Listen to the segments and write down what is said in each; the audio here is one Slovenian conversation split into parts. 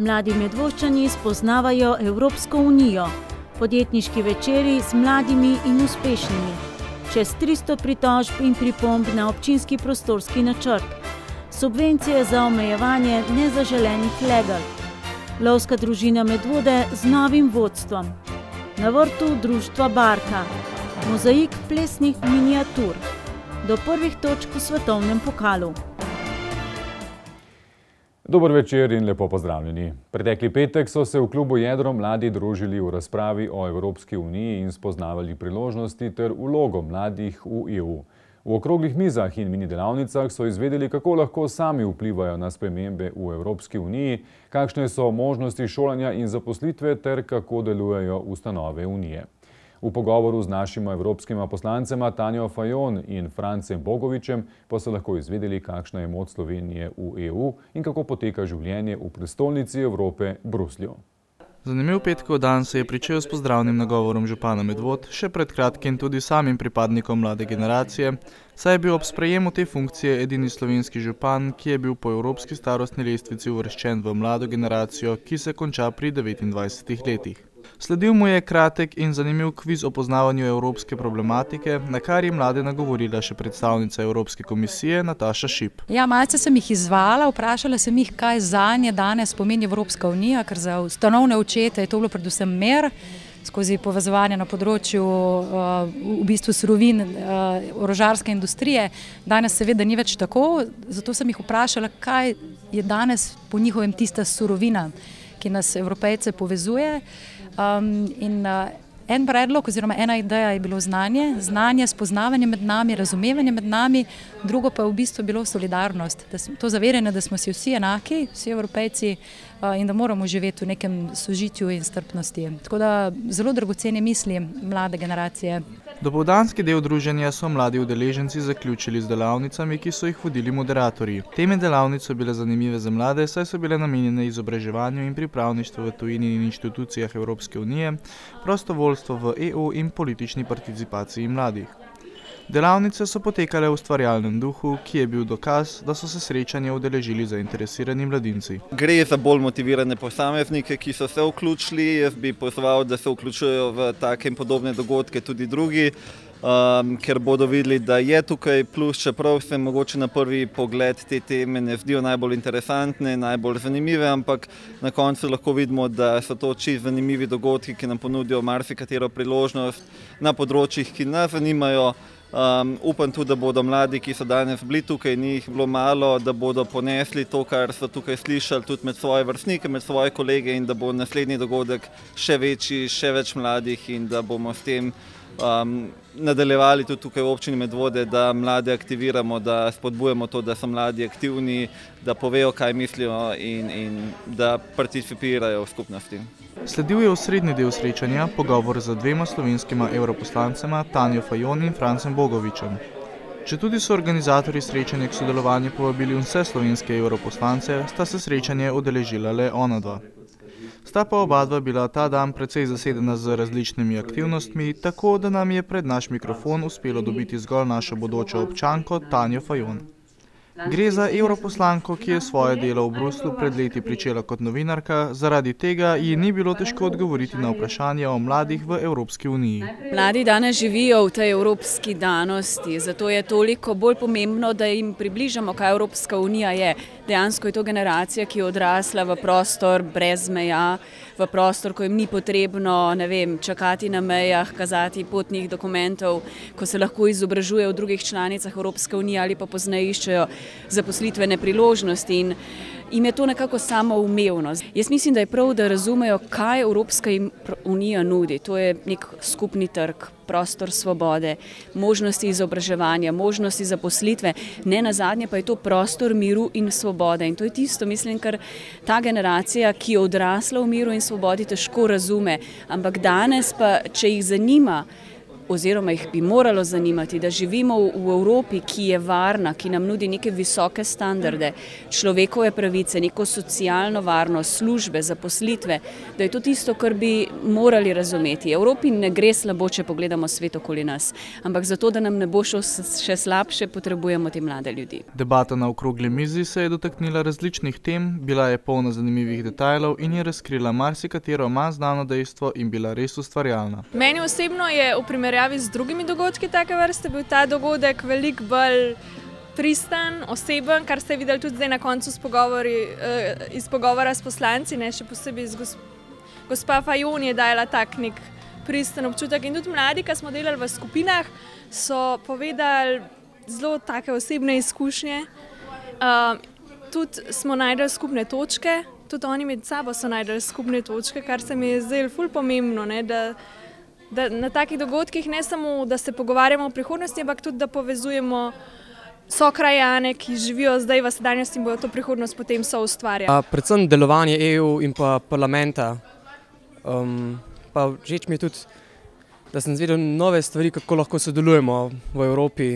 Mladi Medvoščani spoznavajo Evropsko unijo. Podjetniški večeri z mladimi in uspešnimi. Čez 300 pritožb in pripomb na občinski prostorski načrt. Subvencije za omejevanje nezaželenih legel. Lovska družina Medvode z novim vodstvom. Na vrtu društva Barka. Mozaik plesnih miniatur. Do prvih točk v svetovnem pokalu. Dober večer in lepo pozdravljeni. Pretekli petek so se v klubu Jedro mladi družili v razpravi o Evropski uniji in spoznavali priložnosti ter vlogo mladih v EU. V okroglih mizah in mini delavnicah so izvedeli, kako lahko sami vplivajo na spremembe v Evropski uniji, kakšne so možnosti šolanja in zaposlitve ter kako delujejo ustanove unije. V pogovoru z našima evropskima poslancema Tanjo Fajon in Francem Bogovičem pa so lahko izvedeli, kakšna je moč Slovenije v EU in kako poteka življenje v prestolnici Evrope, Bruslju. Zanimiv petkov dan se je pričel s pozdravnim nagovorom župana Medvod, še pred kratkim tudi samim pripadnikom mlade generacije, saj je bil ob sprejemu te funkcije edini slovenski župan, ki je bil po evropski starostni lestvici uvrščen v mlado generacijo, ki se konča pri 29 letih. Sledil mu je kratek in zanimiv kviz o poznavanju evropske problematike, na kar je mlade nagovorila še predstavnica Evropske komisije Nataša Šip. Ja, malce sem jih izvala, vprašala sem jih, kaj zanje danes pomeni Evropska unija, ker za ustanovne očete je to bilo predvsem mer, skozi povezovanje na področju v bistvu surovin orožarske industrije. Danes seveda ni več tako, zato sem jih vprašala, kaj je danes po njihovem tista surovina, ki nas Evropejce povezuje. En predlog oziroma ena ideja je bilo znanje, spoznavanje med nami, razumevanje med nami, drugo pa je v bistvu bilo solidarnost, to zavedanje, da smo si vsi enaki, vsi Evropejci in da moramo živeti v nekem sožitju in strpnosti. Tako da zelo dragocene misli mlade generacije. Dopoldanski del druženja so mladi udeleženci zaključili z delavnicami, ki so jih vodili moderatorji. Teme delavnic so bile zanimive za mlade, saj so bile namenjene izobraževanju in pripravništvu v tujini in inštitucijah Evropske unije, prostovoljstvo v EU in politični participaciji mladih. Delavnice so potekale v ustvarjalnem duhu, ki je bil dokaz, da so se srečanja udeležili zainteresirani mladinci. Gre za bolj motivirane posameznike, ki so se vključili. Jaz bi pozval, da se vključujejo v take in podobne dogodke tudi drugi, ker bodo videli, da je tukaj plus, čeprav se mogoče na prvi pogled te teme ne zdijo najbolj interesantne, najbolj zanimive, ampak na koncu lahko vidimo, da so to čisto zanimivi dogodki, ki nam ponudijo marsikatero priložnost na področjih, ki nas zanimajo. Upam tudi, da bodo mladi, ki so danes bili tukaj, njih bilo malo, da bodo ponesli to, kar so tukaj slišali tudi med svoje vrstnike, med svoje kolege in da bo naslednji dogodek še večji, še več mladih in da bomo s tem nadaljevali tudi tukaj v občini Medvode, da mlade aktiviramo, da spodbujamo to, da so mladi aktivni, da povejo, kaj mislijo in da participirajo v skupnosti. Sledil je osrednji del srečanja, pogovor z dvema slovenskima evroposlancema, Tanjo Fajon in Francem Bogovičem. Četudi so organizatorji srečanja k sodelovanju povabili vse slovenske evroposlance, sta se srečanje udeležila le onadva. Sta pa obadva bila ta dan precej zasedena z različnimi aktivnostmi, tako da nam je pred naš mikrofon uspelo dobiti zgolj našo bodočo občanko Tanjo Fajon. Gre za evroposlanko, ki je svoje delo v Bruslu pred leti pričela kot novinarka, zaradi tega ji ni bilo težko odgovoriti na vprašanje o mladih v Evropski uniji. Mladi danes živijo v tej evropski danosti, zato je toliko bolj pomembno, da jim približamo, kaj Evropska unija je. Dejansko je to generacija, ki je odrasla v prostor brez meja, v prostor, ko jim ni potrebno, ne vem, čakati na mejah, kazati potnih dokumentov, ko se lahko izobražujejo v drugih članicah Evropske unije ali pa pozneje iščejo zaposlitvene priložnosti in jim je to nekako samoumevno. Jaz mislim, da je prav, da razumejo, kaj Evropska unija nudi. To je nek skupni trg, prostor svobode, možnosti izobraževanja, možnosti zaposlitve, ne nazadnje pa je to prostor miru in svobode. In to je tisto, mislim, kar ta generacija, ki je odrasla v miru in svobodi, težko razume. Ampak danes pa, če jih zanima oziroma jih bi moralo zanimati, da živimo v Evropi, ki je varna, ki nam nudi neke visoke standarde, človekove pravice, neko socialno varnost, službe, zaposlitve, da je to tisto, kar bi morali razumeti. Evropi ne gre slabo, če pogledamo svet okoli nas, ampak zato, da nam ne bo šlo še slabše, potrebujemo te mlade ljudi. Debata na okrogli mizi se je dotaknila različnih tem, bila je polna zanimivih detajlov in je razkrila marsikatero manj znano dejstvo in bila res ustvarjalna. Meni osebno je v primerjavi z drugimi dogodki take vrste bil ta dogodek veliko bolj pristan, oseben, kar ste videli tudi zdaj na koncu iz pogovora s poslanci, ne, še posebej gospa Fajon je dajala tak nek pristen občutek in tudi mladi, ki smo delali v skupinah, so povedali zelo take osebne izkušnje. Tudi smo najdeli skupne točke, tudi oni med sabo so najdeli skupne točke, kar se mi je zdelo ful pomembno, ne, da na takih dogodkih ne samo, da se pogovarjamo o prihodnosti, ampak tudi, da povezujemo sokrajane, ki živijo zdaj v sedanjosti in bodo to prihodnost potem soustvarjali. Predvsem delovanje EU in pa parlamenta. Pa všeč mi je tudi, da sem izvedel nove stvari, kako lahko sodelujemo v Evropi.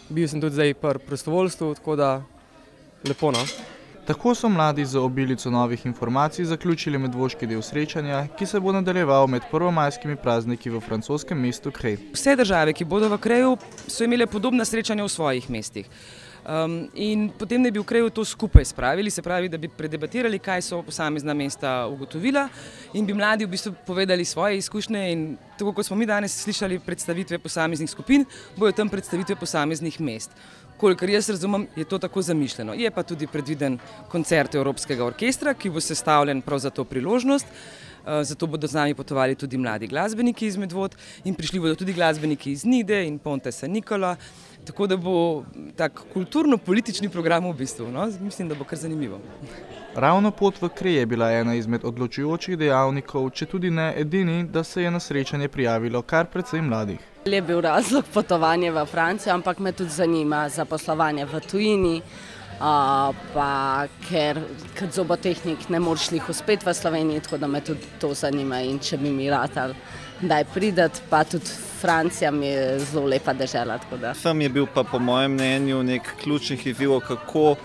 Bil sem tudi zdaj pri prostovoljstvu, tako da lepo, no. Tako so mladi z obilico novih informacij zaključili medvoški del srečanja, ki se bo nadaljeval med prvomajskimi prazniki v francoskem mestu Krej. Vse države, ki bodo v Kreju, so imele podobna srečanja v svojih mestih. In potem ne bi v Kreju to skupaj spravili, se pravi, da bi predebatirali, kaj so posamezna mesta ugotovila in bi mladi v bistvu povedali svoje izkušnje in tako, kot smo mi danes slišali predstavitve posameznih skupin, bojo tam predstavitve posameznih mest. Kolikor jaz razumem, je to tako zamišljeno. Je pa tudi predviden koncert Evropskega orkestra, ki bo sestavljen prav za to priložnost. Zato bodo z nami potovali tudi mladi glasbeniki iz Medvod in prišli bodo tudi glasbeniki iz Nide in Ponte San Nicola. Tako da bo tak kulturno-politični program v bistvu. No? Mislim, da bo kar zanimivo. Ravno pot v Krej je bila ena izmed odločujočih dejavnikov, če tudi ne edini, da se je na srečanje prijavilo kar precej mladih. Je bil razlog potovanje v Francijo, ampak me tudi zanima zaposlovanje v tujini, pa ker kot zobotehnik ne moreš lih uspeti v Sloveniji, tako da me tudi to zanima in če bi mi ratali daj prideti, pa tudi Francija mi je zelo lepa dežela. Sem je bil pa po mojem mnenju nek ključnih izzivov, kako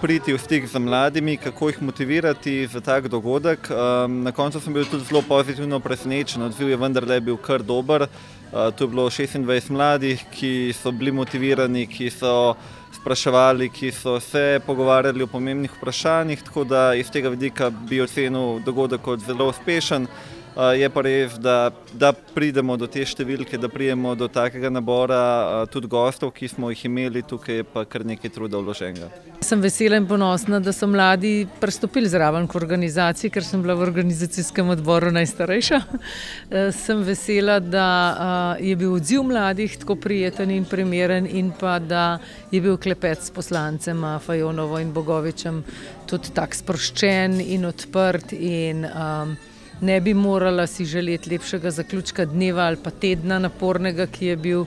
priti v stik z mladimi, kako jih motivirati za tak dogodek. Na koncu sem bil tudi zelo pozitivno presenečen, odziv je vendarle bil kar dober. Tu je bilo 26 mladih, ki so bili motivirani, ki so spraševali, ki so se pogovarjali o pomembnih vprašanjih, tako da iz tega vidika bi ocenil dogodek kot zelo uspešen. Je pa res, da pridemo do te številke, da pridemo do takega nabora tudi gostov, ki smo jih imeli, tukaj je pa kar nekaj truda vloženega. Sem vesela in ponosna, da so mladi pristopili zraven k organizaciji, ker sem bila v organizacijskem odboru najstarejša. Sem vesela, da je bil odziv mladih tako prijeten in primeren in pa da je bil klepet s poslancema Fajonovo in Bogovičem tudi tak sproščen in odprt in ne bi morala si želeti lepšega zaključka dneva ali pa tedna napornega, ki je bil,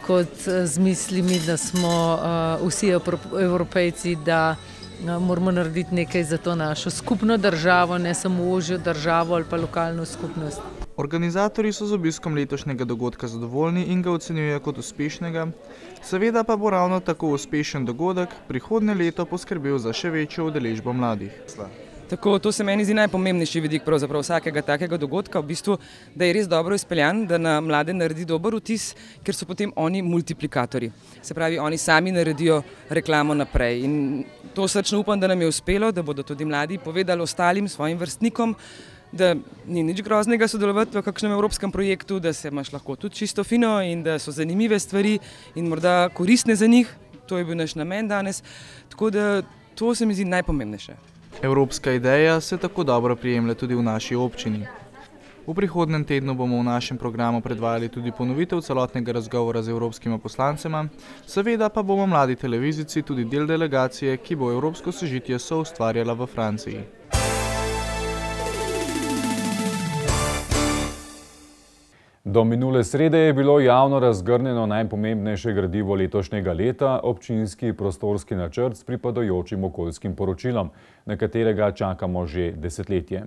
kot z mislimi, da smo vsi Evropejci, da moramo narediti nekaj za to našo skupno državo, ne samo ožjo državo ali pa lokalno skupnost. Organizatorji so z obiskom letošnjega dogodka zadovoljni in ga ocenjujejo kot uspešnega. Seveda pa bo ravno tako uspešen dogodek prihodnje leto poskrbel za še večjo udeležbo mladih. Tako, to se meni zdi najpomembnejši vidik pravzaprav vsakega takega dogodka, v bistvu, da je res dobro izpeljan, da na mlade naredi dober vtis, ker so potem oni multiplikatorji. Se pravi, oni sami naredijo reklamo naprej in to srčno upam, da nam je uspelo, da bodo tudi mladi povedali ostalim svojim vrstnikom, da ni nič groznega sodelovati v kakšnem evropskem projektu, da se imaš lahko tudi čisto fino in da so zanimive stvari in morda koristne za njih. To je bil naš namen danes, tako da to se mi zdi najpomembnejše. Evropska ideja se tako dobro prijemlja tudi v naši občini. V prihodnjem tednu bomo v našem programu predvajali tudi ponovitev celotnega razgovora z evropskima poslancema, seveda pa bomo mladi televizijci tudi del delegacije, ki bo evropsko sožitje soustvarjala v Franciji. Do minule srede je bilo javno razgrnjeno najpomembnejše gradivo letošnjega leta, občinski prostorski načrt s pripadajočim okoljskim poročilom, na katerega čakamo že desetletje.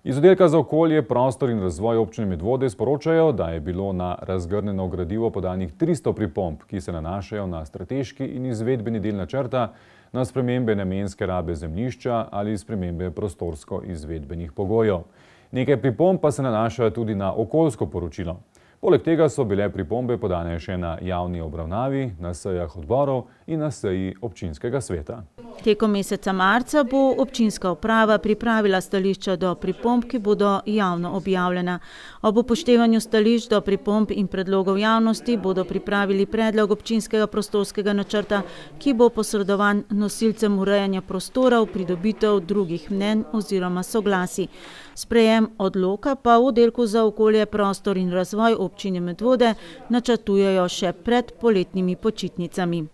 Iz oddelka za okolje, prostor in razvoj občine Medvode sporočajo, da je bilo na razgrnjeno gradivo podanih 300 pripomb, ki se nanašajo na strateški in izvedbeni del načrta, na spremembe namenske rabe zemljišča ali spremembe prostorsko-izvedbenih pogojev. Nekaj pripomb pa se nanašajo tudi na okoljsko poročilo. Poleg tega so bile pripombe podane še na javni obravnavi, na sejah odborov in na seji občinskega sveta. Tekom meseca marca bo občinska uprava pripravila stališča do pripomb, ki bodo javno objavljena. Ob upoštevanju stališč do pripomb in predlogov javnosti bodo pripravili predlog občinskega prostorskega načrta, ki bo posredovan nosilcem urejanja prostora v pridobitev drugih mnenj oziroma soglasij. Sprejem odloka pa v oddelku za okolje, prostor in razvoj občine Medvode načrtujejo še pred poletnimi počitnicami.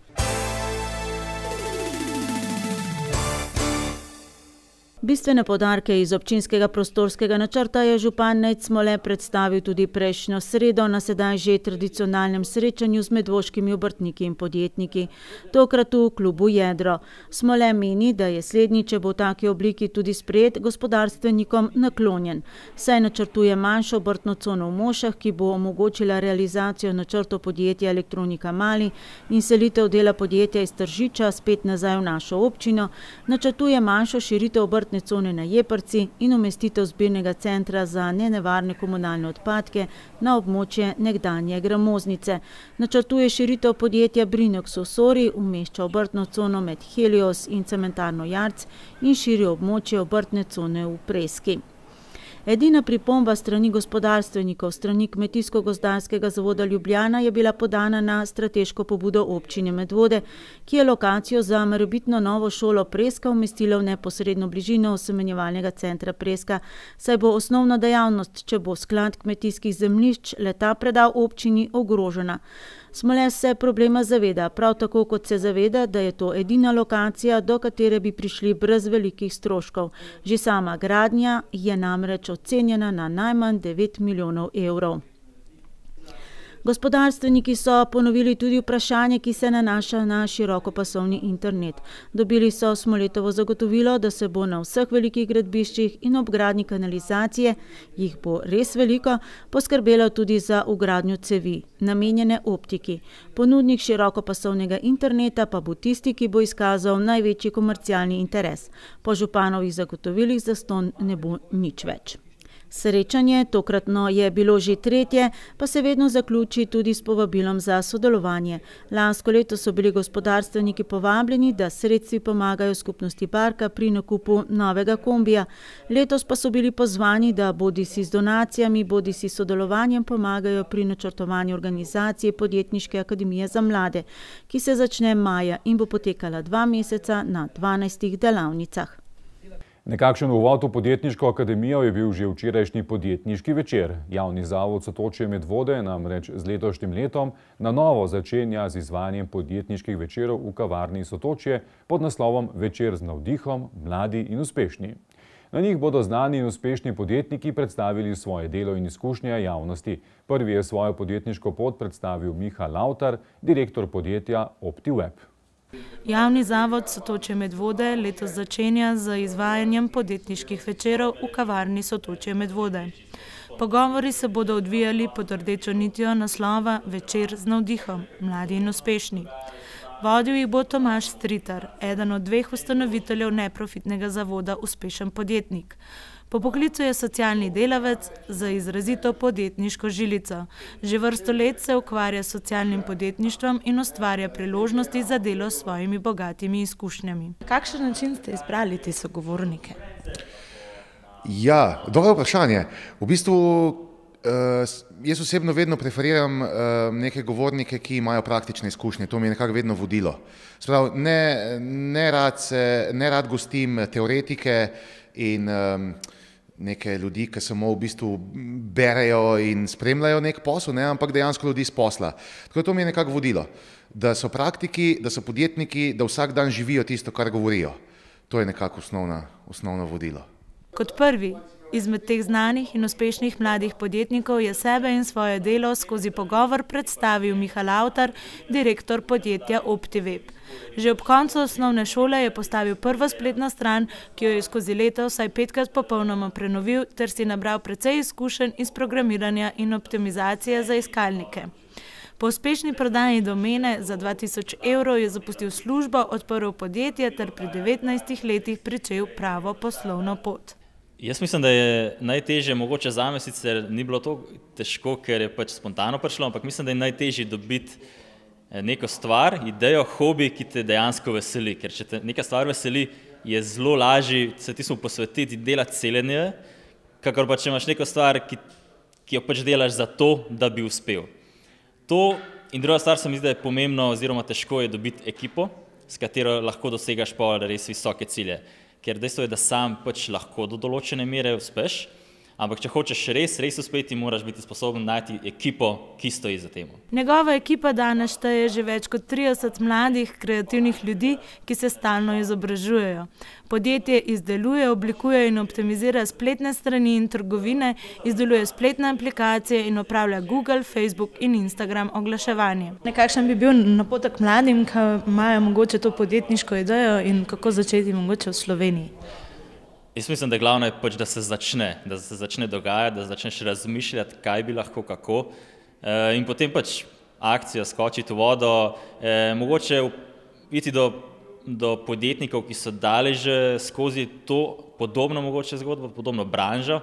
Bistvene poudarke iz občinskega prostorskega načrta je župan Nejc Smole predstavil tudi prejšnjo sredo na sedaj že tradicionalnem srečanju z medvoškimi obrtniki in podjetniki, tokrat v klubu Jedro. Smole meni, da je slednji, če bo v taki obliki tudi sprejet, gospodarstvenikom naklonjen. Saj načrtuje manjšo obrtno cono v Mošah, ki bo omogočila realizacijo načrtov podjetja Elektronika Mali in selitev dela podjetja iz Tržiča spet nazaj v našo občino, načrtuje manjšo širitev obrtne cone na Jeprci in umestitev zbirnega centra za nenevarne komunalne odpadke na območje nekdanje gramoznice. Načrtuje širitev podjetja Brinox v Sori, umešča obrtno cono med Helios in cementarno Jarc in širi območje obrtne cone v Preski. Edina pripomba strani gospodarstvenikov strani Kmetijsko-gozdarskega zavoda Ljubljana je bila podana na strateško pobudo občine Medvode, ki je lokacijo za morebitno novo šolo Preska umestila v neposredno bližino osemenjevalnega centra Preska, saj bo osnovna dejavnost, če bo sklad kmetijskih zemljišč le-ta predal občini, ogrožena. Smole se problema zaveda, prav tako kot se zaveda, da je to edina lokacija, do katere bi prišli brez velikih stroškov. Že sama gradnja je namreč ocenjena na najmanj 9 milijonov evrov. Gospodarstveniki so ponovili tudi vprašanje, ki se nanaša na širokopasovni internet. Dobili so Smoletovo zagotovilo, da se bo na vseh velikih gradbiščih in ob gradnji kanalizacije, jih bo res veliko, poskrbelo tudi za vgradnjo cevi, namenjene optiki. Ponudnik širokopasovnega interneta pa bo tisti, ki bo izkazal največji komercialni interes. Po županovih zagotovilih zastonj ne bo nič več. Srečanje, tokratno je bilo že tretje, pa se vedno zaključi tudi s povabilom za sodelovanje. Lansko leto so bili gospodarstveniki povabljeni, da sredstvi pomagajo skupnosti parka pri nakupu novega kombija. Letos pa so bili pozvani, da bodisi z donacijami, bodisi s sodelovanjem pomagajo pri načrtovanju organizacije Podjetniške akademije za mlade, ki se začne maja in bo potekala 2 meseca na 12 delavnicah. Nekakšen uvod v podjetniško akademijo je bil že včerajšnji podjetniški večer. Javni zavod Sotočje Medvode namreč z letošnjim letom na novo začenja z izvajanjem podjetniških večerov v kavarni Sotočje pod naslovom Večer z navdihom, mladi in uspešni. Na njih bodo znani in uspešni podjetniki predstavili svoje delo in izkušnje javnosti. Prvi je svojo podjetniško pot predstavil Miha Lavtar, direktor podjetja OptiWeb. Javni zavod Sotočje Medvode letos začenja z izvajanjem podjetniških večerov v kavarni Sotočje Medvode. Pogovori se bodo odvijali pod rdečo nitjo naslova Večer z navdihom, mladi in uspešni. Vodil jih bo Tomaž Stritar, eden od 2 ustanoviteljev neprofitnega zavoda Uspešen podjetnik. Po poklicu je socialni delavec z izrazito podjetniško žilico. Že vrsto let se ukvarja s socialnim podjetništvom in ustvarja priložnosti za delo s svojimi bogatimi izkušnjami. Kakšen način ste izbrali te sogovornike? Ja, dobro vprašanje. V bistvu jaz osebno vedno preferiram neke govornike, ki imajo praktične izkušnje. To mi je nekako vedno vodilo. Sprav, ne rad gostim teoretike in neke ljudi, ki samo v bistvu berejo in spremljajo nek posel, ampak dejansko ljudi z posla. Tako da to mi je nekako vodilo, da so praktiki, da so podjetniki, da vsak dan živijo tisto, kar govorijo. To je nekako osnovno vodilo. Kot prvi izmed teh znanih in uspešnih mladih podjetnikov je sebe in svoje delo skozi pogovor predstavil Miha Lavtar, direktor podjetja OptiWeb. Že ob koncu osnovne šole je postavil prvo spletno stran, ki jo je skozi leto vsaj 5krat popolnoma prenovil ter si nabral precej izkušenj iz programiranja in optimizacije za iskalnike. Po uspešni prodaji domene za 2000 evrov je zapustil službo, odprl podjetje ter pri 19 letih pričel pravo poslovno pot. Jaz mislim, da je najtežje, mogoče zame sicer ni bilo to težko, ker je pač spontano prišlo, ampak mislim, da je najtežje dobiti neko stvar, idejo, hobi, ki te dejansko veseli. Ker če te neka stvar veseli, je zelo lažje se tismu posvetiti, delati cele dneve, kakor pa če imaš neko stvar, ki jo pač delaš za to, da bi uspel. To in druga stvar se mi zdi, da je pomembno oziroma težko je dobiti ekipo, s katero lahko dosegaš pa res visoke cilje. Ker dejstvo je, da sam pač lahko do določene mere uspeš, ampak če hočeš res uspeti, moraš biti sposoben najti ekipo, ki stoji za temu. Njegova ekipa danes šteje že več kot 30 mladih, kreativnih ljudi, ki se stalno izobražujejo. Podjetje izdeluje, oblikuje in optimizira spletne strani in trgovine, izdeluje spletne aplikacije in opravlja Google, Facebook in Instagram oglaševanje. Nekakšen bi bil napotek mladim, ki imajo mogoče to podjetniško idejo in kako začeti mogoče v Sloveniji? Jaz mislim, da je glavno pač, da se začne dogajati, da začneš razmišljati, kaj bi lahko, kako. In potem pač akcija skočiti v vodo, mogoče iti do podjetnikov, ki so dali že skozi to podobno mogoče zgodbo, podobno branžo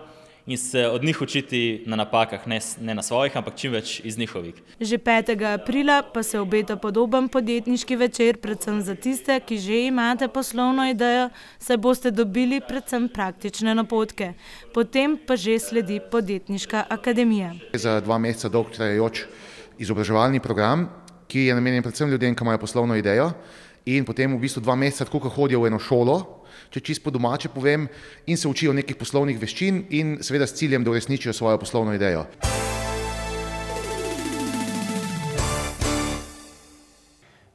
in se od njih učiti na napakah, ne na svojih, ampak čim več iz njihovih. Že 5. aprila pa se obeta podoben podjetniški večer, predvsem za tiste, ki že imate poslovno idejo, saj boste dobili predvsem praktične napotke. Potem pa že sledi podjetniška akademija. Za 2 meseca dolg trajajoč izobraževalni program, ki je namenjen predvsem ljudem, ki imajo poslovno idejo in potem v bistvu 2 meseca tako, ko hodijo v eno šolo, če čisto po domače povem, in se učijo nekih poslovnih veščin in seveda s ciljem, da uresničijo svojo poslovno idejo.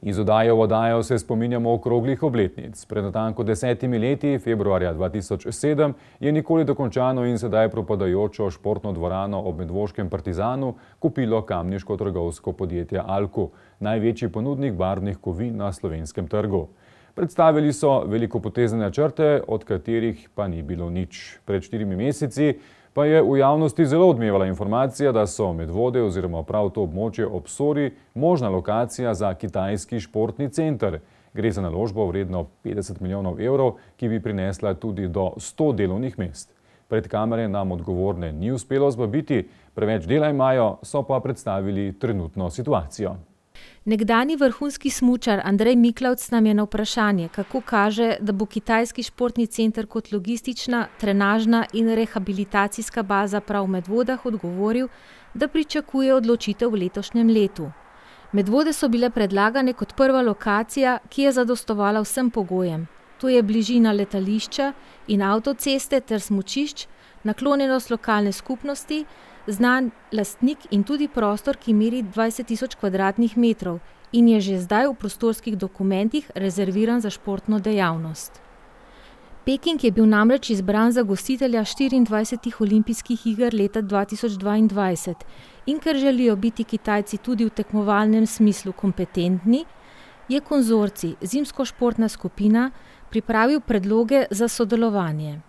Iz oddaje v oddajo se spominjamo okroglih obletnic. Pred natanko 10 leti, februarja 2007, je nikoli dokončano in sedaj propadajočo športno dvorano ob medvoškem Partizanu kupilo kamniško trgovsko podjetje Alku, največji ponudnik barvnih kovin na slovenskem trgu. Predstavili so velikopotezne načrte, od katerih pa ni bilo nič. Pred 4 meseci pa je v javnosti zelo odmevala informacija, da so Medvode oziroma prav to območje ob Sori možna lokacija za kitajski športni center. Gre za naložbo vredno 50 milijonov evrov, ki bi prinesla tudi do 100 delovnih mest. Pred kamere nam odgovorne ni uspelo zbabiti, preveč dela imajo, so pa predstavili trenutno situacijo. Nekdanji vrhunski smučar Andrej Miklavc nam je na vprašanje, kako kaže, da bo kitajski športni center kot logistična, trenažna in rehabilitacijska baza prav v Medvodah odgovoril, da pričakuje odločitev v letošnjem letu. Medvode so bile predlagane kot prva lokacija, ki je zadostovala vsem pogojem. To je bližina letališča in avtoceste ter smučišč, naklonjenost lokalne skupnosti, znan lastnik in tudi prostor, ki meri 20.000 kvadratnih metrov in je že zdaj v prostorskih dokumentih rezerviran za športno dejavnost. Peking je bil namreč izbran za gostitelja 24 olimpijskih iger leta 2022 in ker želijo biti Kitajci tudi v tekmovalnem smislu kompetentni, je konzorcij Zimsko športna skupina pripravil predloge za sodelovanje.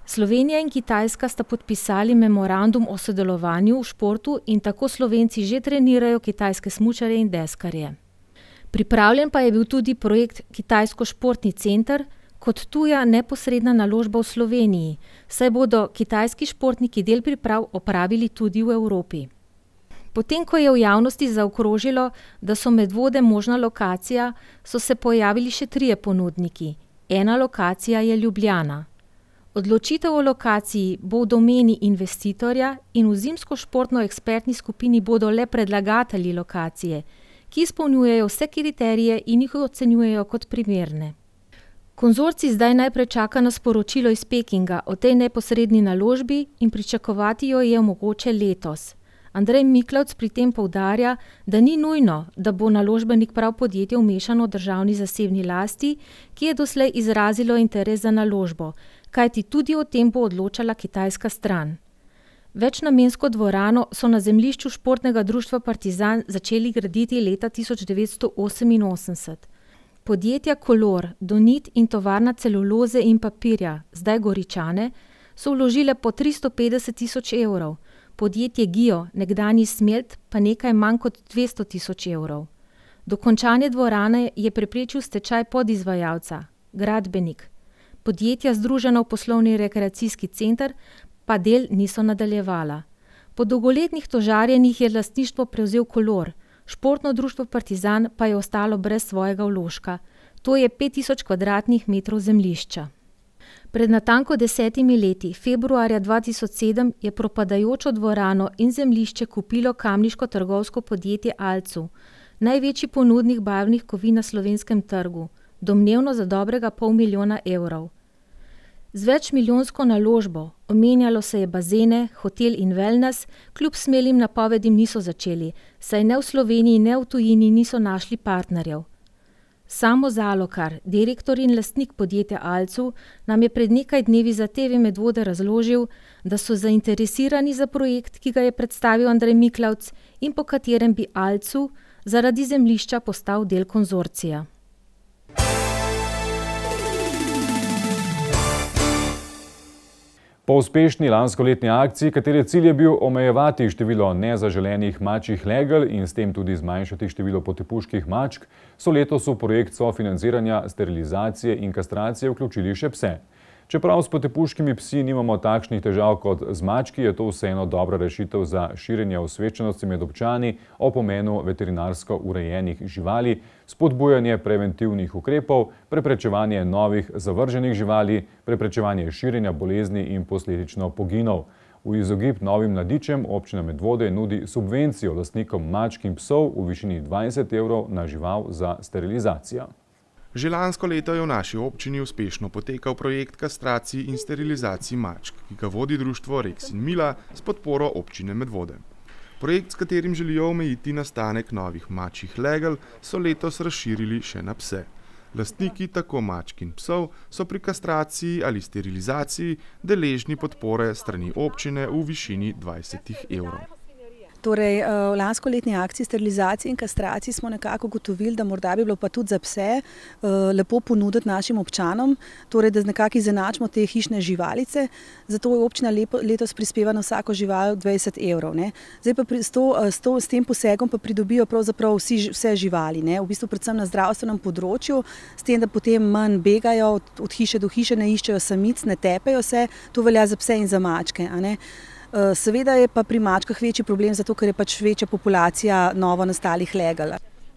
Slovenija in Kitajska sta podpisali memorandum o sodelovanju v športu in tako Slovenci že trenirajo kitajske smučarje in deskarje. Pripravljen pa je bil tudi projekt Kitajsko športni center kot tuja neposredna naložba v Sloveniji, saj bodo kitajski športniki del priprav opravili tudi v Evropi. Potem, ko je v javnosti zaokrožilo, da so Medvode možna lokacija, so se pojavili še 3 ponudniki. Ena lokacija je Ljubljana. Odločitev o lokaciji bo v domeni investitorja in v Zimsko športno ekspertni skupini bodo le predlagatelji lokacije, ki izpolnjujejo vse kriterije in jih ocenjujejo kot primerne. Konzorcij zdaj najprej čaka na sporočilo iz Pekinga o tej neposredni naložbi in pričakovati jo je mogoče letos. Andrej Miklavc pri tem poudarja, da ni nujno, da bo naložbenik prav podjetje vmešano v državni zasebni lasti, ki je doslej izrazilo interes za naložbo, kajti tudi o tem bo odločala kitajska stran. Večnamensko dvorano so na zemljišču športnega društva Partizan začeli graditi leta 1988. Podjetja Kolor, Donit in tovarna celuloze in papirja, zdaj Goričane, so vložile po 350 000 evrov, podjetje Gio, nekdanji Smelt, pa nekaj manj kot 200 000 evrov. Dokončanje dvorane je preprečil stečaj podizvajalca, Gradbenik. Podjetja združena v poslovni rekreacijski center pa del niso nadaljevala. Po dolgoletnih tožarjenjih je lastništvo prevzel Kolor, športno društvo Partizan pa je ostalo brez svojega vložka. To je 5000 kvadratnih metrov zemljišča. Pred natanko 10 leti, februarja 2007, je propadajočo dvorano in zemljišče kupilo kamniško trgovsko podjetje Alcu, največji ponudnik barvnih kovin na slovenskem trgu, domnevno za dobrega $500 000 evrov. Z večmilijonsko naložbo, omenjalo se je bazene, hotel in wellness, kljub smelim napovedim niso začeli, saj ne v Sloveniji, ne v tujini niso našli partnerjev. Samo Zalokar, direktor in lastnik podjetja Alcu, nam je pred nekaj dnevi za TV Medvode razložil, da so zainteresirani za projekt, ki ga je predstavil Andrej Miklavc in po katerem bi Alcu zaradi zemljišča postal del konzorcija. Po uspešni lanskoletni akciji, katere cilj je bil omejevati število nezaželenih mačjih legel in s tem tudi zmanjšati število potepuških mačk, so letos v projekt sofinanciranja sterilizacije in kastracije vključili še pse. Čeprav s potepuškimi psi nimamo takšnih težav kot z mački, je to vseeno dobra rešitev za širjenje osveščenosti med občani o pomenu veterinarsko urejenih živali, spodbujanje preventivnih ukrepov, preprečevanje novih zavrženih živali, preprečevanje širjenja bolezni in posledično poginov. V izogib novim mladičem občina Medvode nudi subvencijo lastnikom mačk in psov v višini 20 evrov na žival za sterilizacijo. Že lansko leto je v naši občini uspešno potekal projekt kastracij in sterilizacij mačk, ki ga vodi društvo Rex in Mila s podporo občine Medvode. Projekt, s katerim želijo omejiti nastanek novih mačjih legel, so letos razširili še na pse. Lastniki tako mačk in psov so pri kastraciji ali sterilizaciji deležni podpore strani občine v višini 20 evrov. Torej, v lanskoletni akciji sterilizacij in kastracij smo nekako ugotovili, da morda bi bilo pa tudi za pse lepo ponuditi našim občanom, torej da nekako izenačimo te hišne živalice, zato je občina letos prispeva na vsako žival 20 evrov. Zdaj pa s tem posegom pa pridobijo pravzaprav vse živali, v bistvu predvsem na zdravstvenem področju, s tem, da potem manj begajo od hiše do hiše, ne iščejo samic, ne tepejo se, to velja za pse in za mačke. Seveda je pa pri mačkah večji problem, zato ker je pač večja populacija novo nastalih legel.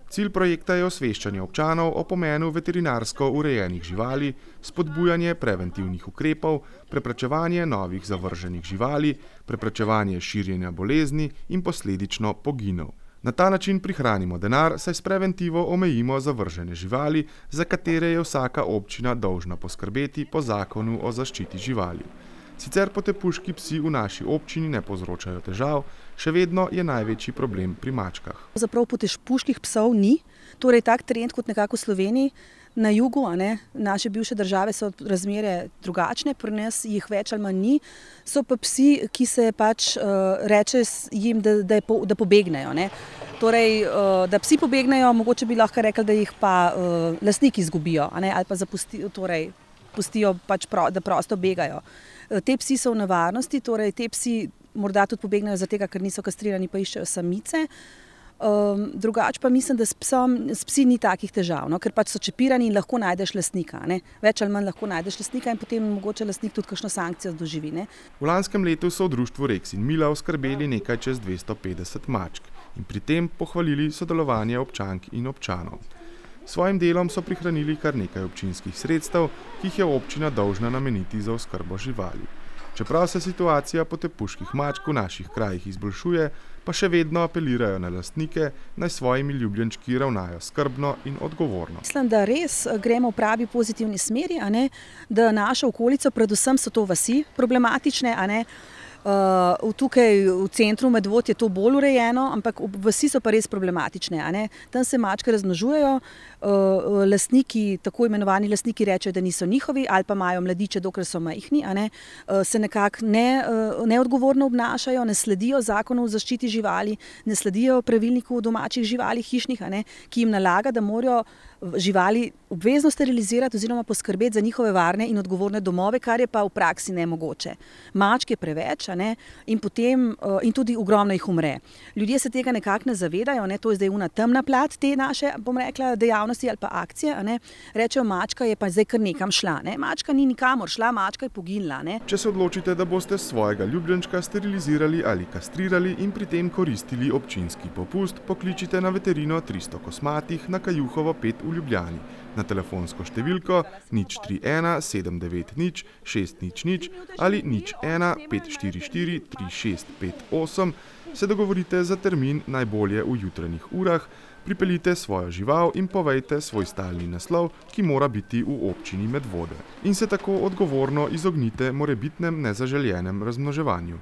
Cilj projekta je osveščanje občanov o pomenu veterinarsko urejenih živali, spodbujanje preventivnih ukrepov, preprečevanje novih zavrženih živali, preprečevanje širjenja bolezni in posledično poginov. Na ta način prihranimo denar, saj s preventivo omejimo zavržene živali, za katere je vsaka občina dolžna poskrbeti po zakonu o zaščiti živali. Sicer potepuški psi v naši občini ne povzročajo težav, še vedno je največji problem pri mačkah. Zaprav potepuških psov ni, torej tak trend kot nekako v Sloveniji, na jugu, naše bivše države so razmere drugačne, pri nas jih več ali manj ni, so pa psi, ki se pač reče jim, da pobegnejo. Torej, da psi pobegnejo, mogoče bi lahko rekli, da jih pa lastniki izgubijo, ali pa pustijo pač, da prosto begajo. Te psi so v nevarnosti, torej te psi morda tudi pobegnejo zaradi tega, ker niso kastrirani, pa iščejo samice. Drugače pa mislim, da s psi ni takih težav, ker pač so čepirani in lahko najdeš lastnika. Več ali manj lahko najdeš lastnika in potem mogoče lastnik tudi kakšno sankcijo doživi. V lanskem letu so v društvu Rex in Mila oskrbeli nekaj čez 250 mačk in pri tem pohvalili sodelovanje občank in občanov. Svojim delom so prihranili kar nekaj občinskih sredstev, ki jih je občina dolžna nameniti za oskrbo živali. Čeprav se situacija potepuških mačk v naših krajih izboljšuje, pa še vedno apelirajo na lastnike, naj svojimi ljubljenčki ravnajo skrbno in odgovorno. Mislim, da res gremo v pravi pozitivni smeri, da našo okolico, predvsem so to vasi problematične, Tukaj v centru Medvod je to bolj urejeno, ampak vasi so pa res problematične. Tam se mačke razmnožujejo, lastniki, tako imenovani lastniki rečejo, da niso njihovi ali pa imajo mladiče, dokler so majhni, se nekako neodgovorno obnašajo, ne sledijo zakonu o zaščiti živali, ne sledijo pravilniku o domačih živalih hišnih, ki jim nalaga, da morajo živali obvezno sterilizirati oziroma poskrbeti za njihove varne in odgovorne domove, kar je pa v praksi nemogoče. Mačk je preveč in tudi ogromno jih umre. Ljudje se tega nekako ne zavedajo, to je zdaj una temna plat te naše, bom rekla, dejavnosti ali pa akcije. Rečejo, mačka je pa zdaj kar nekam šla. Mačka ni nikamor šla, mačka je poginila. Če se odločite, da boste svojega ljubljenčka sterilizirali ali kastrirali in pri tem koristili občinski popust, pokličite na veterino 300 Kosmatih na Kajuhovo 5 v Ljubljani na telefonsko številko 031 790 600 ali 01 544 3658, se dogovorite za termin najbolje v jutranjih urah, pripeljite svojo žival in povejte svoj stalni naslov, ki mora biti v občini Medvode. In se tako odgovorno izognite morebitnem nezaželjenem razmnoževanju.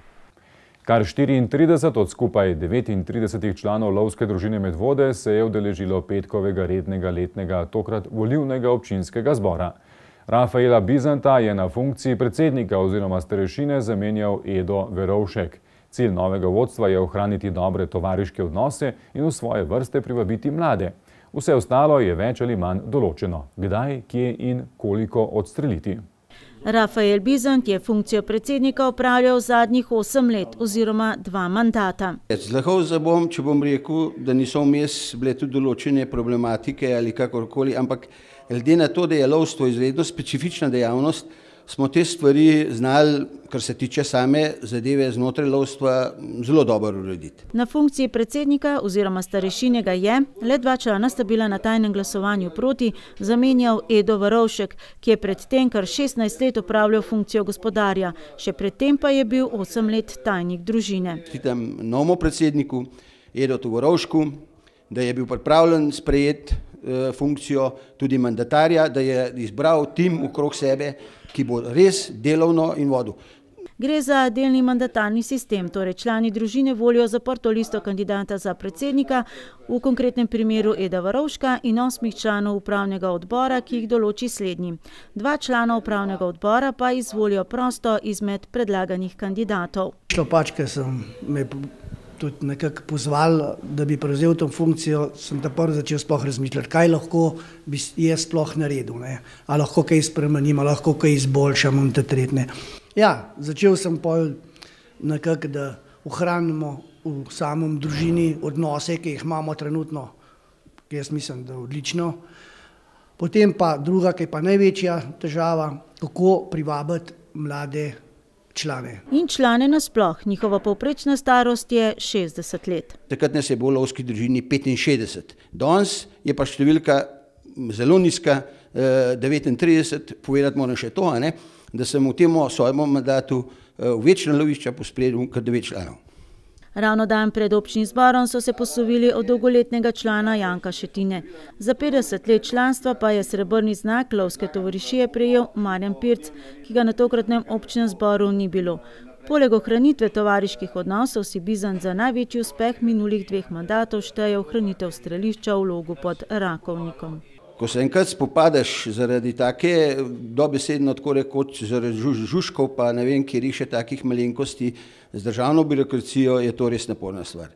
Kar 34 od skupaj 39 članov lovske družine Medvode se je udeležilo petkovega rednega letnega, tokrat volilnega občinskega zbora. Rafaela Bizanta je na funkciji predsednika oziroma starešine zamenjal Edo Verovšek. Cilj novega vodstva je ohraniti dobre tovariške odnose in v svoje vrste privabiti mlade. Vse ostalo je več ali manj določeno. Kdaj, kje in koliko odstreliti. Rafael Bizant je funkcijo predsednika opravljal zadnjih 8 let oziroma 2 mandata. Zlahal se bom, če bom rekel, da niso vmes bile tudi določene problematike ali kakorkoli, ampak glede na to, da je lovstvo izredno specifična dejavnost, smo te stvari znali, kar se tiče same zadeve znotraj lovstva, zelo dobro urediti. Na funkciji predsednika oziroma starešine ga je, le 2 člana sta bila na tajnem glasovanju proti, zamenjal Edo Verovšek, ki je predtem kar 16 let opravljal funkcijo gospodarja, še predtem pa je bil 8 let tajnik družine. Čestitam novemu predsedniku Edotu Verovšku, da je bil pripravljen sprejeti funkcijo tudi mandatarja, da je izbral tim okrog sebe, ki bo res delovno in vodil. Gre za delni mandatarni sistem, torej člani družine volijo zaprto listo kandidata za predsednika, v konkretnem primeru Eda Verovška in 8 članov upravnega odbora, ki jih določi slednji. 2 člana upravnega odbora pa izvolijo prosto izmed predlaganih kandidatov. Ker sem me tudi nekako pozval, da bi prevzel to funkcijo, sem prvi začel sploh razmišljati, kaj lahko bi jaz sploh naredil. A lahko kaj spremenim, a lahko kaj izboljšam in tretne. Ja, začel sem pol nekako, da ohranimo v samom družini odnose, ki jih imamo trenutno, ki jaz mislim, da odlično. Potem pa druga, ki je pa največja težava, kako privabiti mlade člane. In člane nasploh. Njihova povprečna starost je 60 let. Takrat nas je bilo v lovski družini 65. Danes je pa številka zelo nizka, 39. Povedati moram še to, da sem v tem svojem mandatu v večna lovišča pospredil kar 9 članov. Ravno dan pred občnim zborom so se poslovili od dolgoletnega člana Janka Šetine. Za 50 let članstva pa je srebrni znak lovske tovarišije prejel Marjan Pirc, ki ga na tokratnem občnem zboru ni bilo. Poleg ohranitve tovariških odnosov si Bizant za največji uspeh minulih 2 mandatov šteje ohranitev strelišča v Logu pod Rakovnikom. Ko se enkrat spopadaš zaradi take dobesedno tako rekoč zaradi žužkov pa ne vem, kjer še takih malenkosti z državno birokracijo, je to res naporna stvar.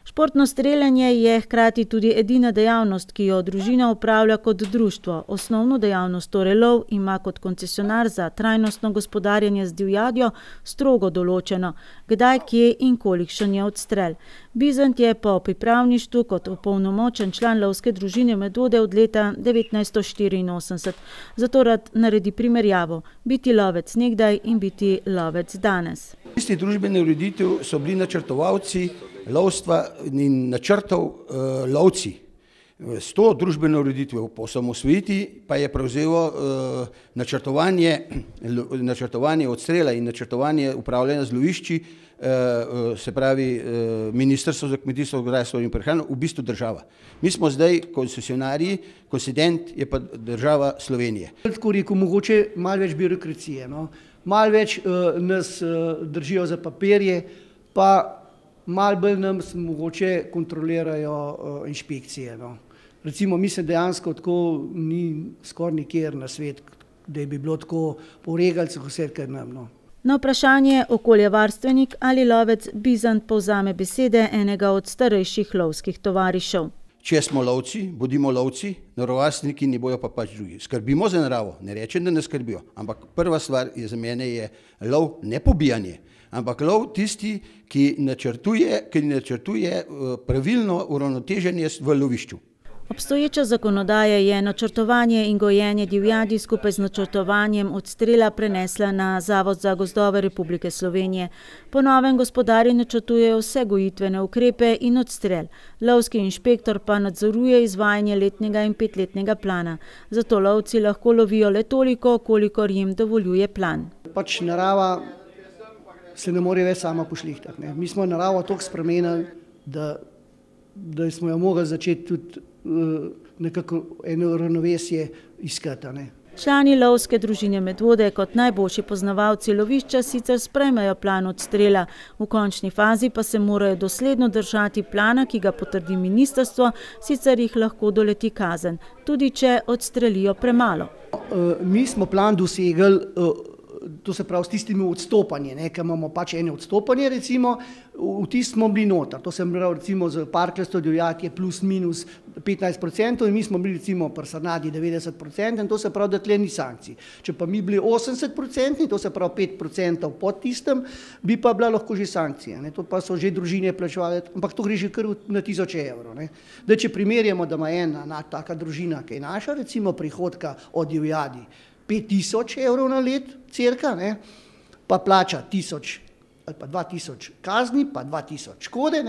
Športno streljanje je hkrati tudi edina dejavnost, ki jo družina upravlja kot društvo. Osnovno dejavnost, torej lov, ima kot koncesionar za trajnostno gospodarjenje z divjadjo strogo določeno, kdaj, kje in kolikšen je odstrel. Bizant je po pripravništvu kot opolnomočen član lovske družine Medvode od leta 1984. Zato rad naredi primerjavo, biti lovec nekdaj in biti lovec danes. Tisti družbeni ureditev so bili načrtovalci lovstva in načrtov lovci. S to družbeno ureditvijo po osamosvojitvi pa je prevzelo načrtovanje odstrela in načrtovanje upravljanja z lovišči, se pravi Ministrstvo za kmetijstvo, gozdarstvo in prehrano, v bistvu država. Mi smo zdaj koncesionarji, konsedent je pa država Slovenije. Tako rekel, mogoče malo več birokracije. malo več nas držijo za papirje, pa malo bolj nam mogoče kontrolirajo inšpekcije. No. Recimo, mislim, dejansko tako ni skoraj nikjer na svet, da bi bilo tako po regalcih vse, kar nam. No. Na vprašanje okoljevarstvenik ali lovec Bizant povzame besede enega od starejših lovskih tovarišev. Če smo lovci, bodimo lovci, naravovarstveniki ne bojo pa pač drugi. Skrbimo za naravo, ne rečem, da ne skrbijo, ampak prva stvar za mene je lov, ne pobijanje, ampak lov tisti, ki načrtuje pravilno uravnoteženje v lovišču. Obstoječa zakonodaja je načrtovanje in gojenje divjadi skupaj z načrtovanjem odstrela prenesla na Zavod za gozdove Republike Slovenije. Po novem gospodarji načrtujejo vse gojitvene ukrepe in odstrel. Lovski inšpektor pa nadzoruje izvajanje letnega in 5-letnega plana. Zato lovci lahko lovijo le toliko, kolikor jim dovoljuje plan. Pač narava se ne more več sama pošlihtati. Mi smo naravo toliko spremenili, da smo jo mogli začeti tudi nekako eno ravnovesje iskati. Člani lovske družine Medvode kot najboljši poznavalci lovišča sicer sprejmejo plan odstrela, v končni fazi pa se morajo dosledno držati plana, ki ga potrdi ministrstvo, sicer jih lahko doleti kazen, tudi če odstrelijo premalo. Mi smo plan dosegli, to se pravi s tistimi odstopanji, ker imamo pač ene odstopanje, recimo, v tist smo bili noter, to se pravi recimo z parkljasto divjad je plus minus 15% in mi smo bili recimo pri srnadi 90% in to se pravi, da tle ni sankcij. Če pa mi bili 80%, to se pravi 5% pod tistem, bi pa bila lahko že sankcija, to pa so že družine plačevali, ampak to gre že kar na 1000 evrov. Da če primerjamo, da ima ena taka družina, ki je naša, recimo prihodka od divjadi 5000 evrov na let, cirka, pa plača 1000 ali pa 2000 kazni, pa 2000 škode,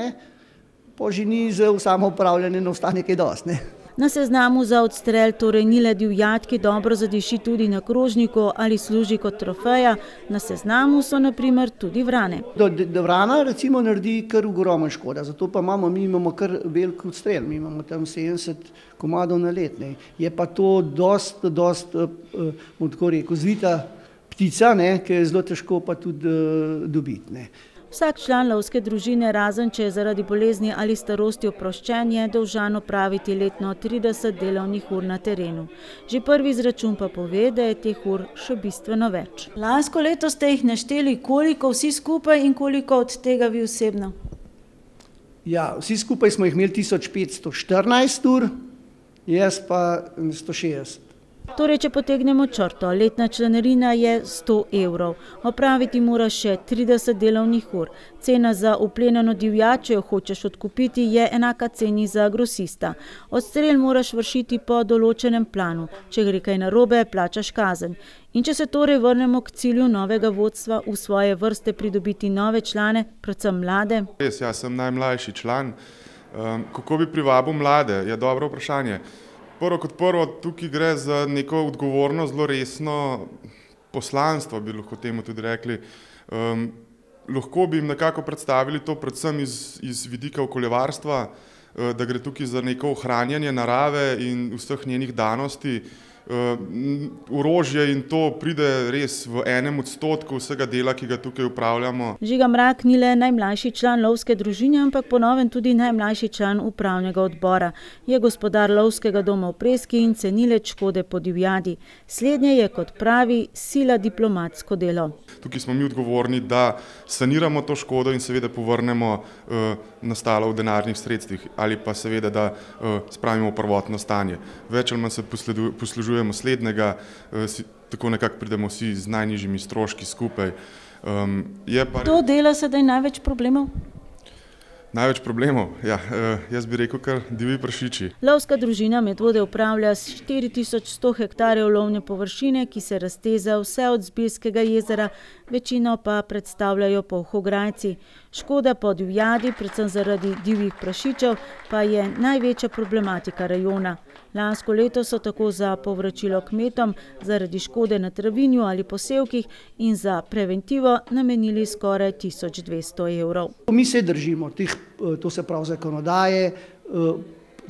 pa že ni za samo upravljanje ne ostane kaj dosti. Na seznamu za odstrel torej ni le divjad, ki dobro zadiši tudi na krožniku ali služi kot trofeja, na seznamu so na primer tudi vrane. Vrana recimo naredi kar ogromno škoda, zato pa mi imamo kar velik odstrel, mi imamo tam 70 komadov na let. Je pa to dosti, bom tako rekel, zvita ptica, ki je zelo težko pa tudi dobiti. Vsak član lovske družine, razen če je zaradi bolezni ali starosti oproščen, je dolžan opraviti letno 30 delovnih ur na terenu. Že prvi izračun pa pove, da je teh ur še bistveno več. Lansko leto ste jih našteli, koliko vsi skupaj in koliko od tega vi osebno? Ja, vsi skupaj smo jih imeli 1514 ur, jaz pa 160. Torej, če potegnemo črto, letna članarina je 100 evrov. Opraviti mora še 30 delovnih ur. Cena za uplenjeno divjad, če jo hočeš odkupiti, je enaka ceni za grosista. Odstrel moraš vršiti po določenem planu. Če gre kaj narobe, plačaš kazen. In če se torej vrnemo k cilju novega vodstva, v svoje vrste pridobiti nove člane, predvsem mlade. Res, jaz sem najmlajši član. Kako bi privabil mlade? Je dobro vprašanje. Prvo kot prvo, tukaj gre za neko odgovorno, zelo resno poslanstvo, bi lahko temu tudi rekli. Lahko bi jim nekako predstavili to predvsem iz vidika okoljevarstva, da gre tukaj za neko ohranjanje narave in vseh njenih danosti. Orožje in to pride res v 1% vsega dela, ki ga tukaj upravljamo. Žiga Mrak ni le najmlajši član lovske družine, ampak po novem tudi najmlajši član upravnega odbora. Je gospodar lovskega doma v Preski in cenilec škode po divjadi. Slednje je, kot pravi, sila diplomatsko delo. Tukaj smo mi odgovorni, da saniramo to škodo in seveda povrnemo nastalo v denarnih sredstvih ali pa seveda, da spravimo v prvotno stanje. Več ali manj se poslužujemo slednjega, tako nekako pridemo vsi z najnižjimi stroški skupaj. To dela sedaj največ problemov? Največ problemov? Ja, jaz bi rekel kar divji prašiči. Lovska družina Medvode upravlja 4100 hektarjev lovne površine, ki se razteza vse od Zbiljskega jezera, večino pa predstavljajo polhograjci. Škoda po divjadi, predvsem zaradi divjih prašičev, pa je največja problematika rajona. Lansko leto so tako za povračilo kmetom zaradi škode na travinju ali posevkih in za preventivo namenili skoraj 1200 evrov. Mi se držimo, to se pravi zakonodaje,